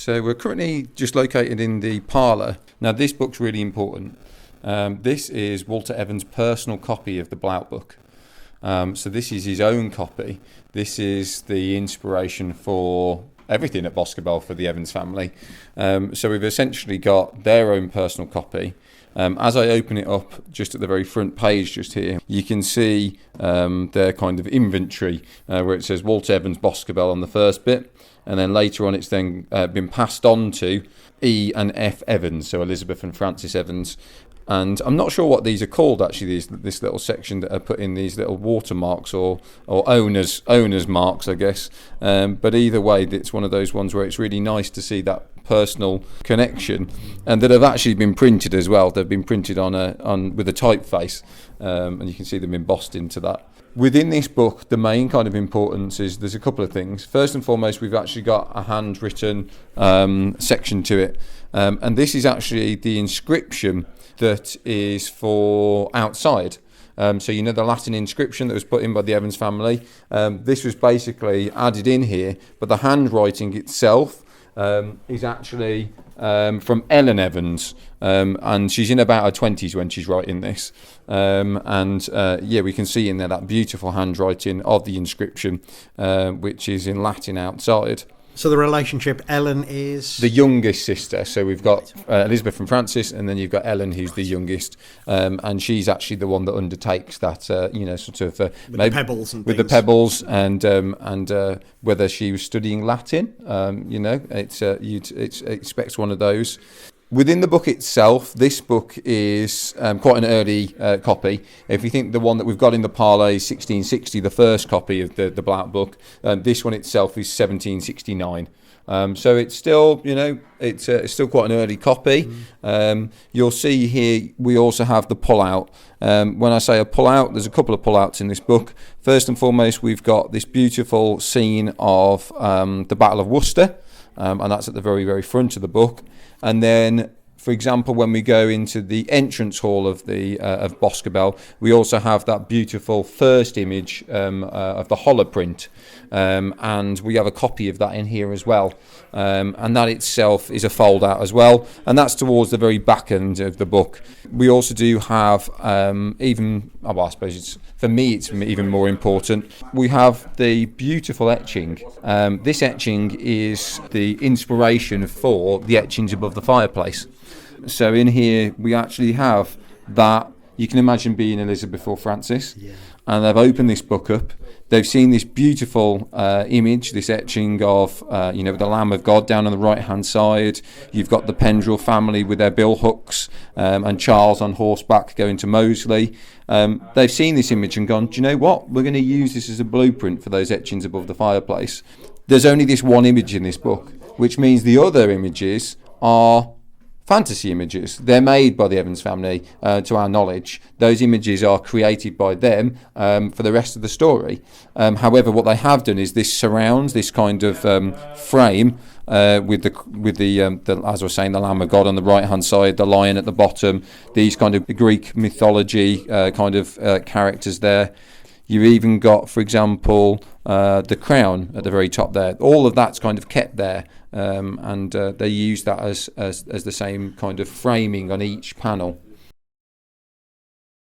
So we're currently just located in the parlour. Now this book's really important. This is Walter Evans' personal copy of the Blount book. So this is his own copy. This is the inspiration for everything at Boscobel for the Evans family. So we've essentially got their own personal copy. As I open it up, just at the very front page just here, you can see their kind of inventory where it says Walter Evans Boscobel on the first bit, and then later on it's then been passed on to E and F Evans, so Elizabeth and Francis Evans. And I'm not sure what these are called actually, this little section that are put in these little watermarks or owners marks, I guess. But either way, it's one of those ones where it's really nice to see that personal connection, and that have actually been printed as well. They've been printed on with a typeface, and you can see them embossed into that. Within this book, the main kind of importance is there's a couple of things. First and foremost, we've actually got a handwritten section to it, and this is actually the inscription that is for outside. So you know the Latin inscription that was put in by the Evans family. This was basically added in here, but the handwriting itself is actually from Ellen Evans, and she's in about her 20s when she's writing this. We can see in there that beautiful handwriting of the inscription, which is in Latin outside. So the relationship, Ellen is the youngest sister. So we've got Elizabeth and Francis, and then you've got Ellen, who's the youngest, and she's actually the one that undertakes that, with the pebbles and with things. the pebbles, and whether she was studying Latin. You'd expect one of those. Within the book itself, this book is quite an early copy. If you think the one that we've got in the parlour is 1660, the first copy of the Blount book, this one itself is 1769. So it's still, it's still quite an early copy. You'll see here we also have the pull-out. When I say a pull-out, there's a couple of pull-outs in this book. First and foremost, we've got this beautiful scene of the Battle of Worcester, and that's at the very, very front of the book. And then, for example, when we go into the entrance hall of of Boscobel, we also have that beautiful first image of the holoprint, and we have a copy of that in here as well. And that itself is a fold out as well, and that's towards the very back end of the book. We also do have I suppose for me it's even more important. We have the beautiful etching. This etching is the inspiration for the etchings above the fireplace. So in here we actually have that. You can imagine being Elizabeth or Francis, and they've opened this book up. They've seen this beautiful image, this etching of, the Lamb of God down on the right-hand side. You've got the Pendrell family with their bill hooks, and Charles on horseback going to Moseley. They've seen this image and gone, do you know what? We're going to use this as a blueprint for those etchings above the fireplace. There's only this one image in this book, which means the other images are fantasy images. They're made by the Evans family, to our knowledge. Those images are created by them for the rest of the story. However, what they have done is this surrounds this kind of frame with the as I was saying, the Lamb of God on the right hand side, the lion at the bottom, these kind of Greek mythology characters there. You've even got, for example, the crown at the very top there. All of that's kind of kept there, and they use that as the same kind of framing on each panel.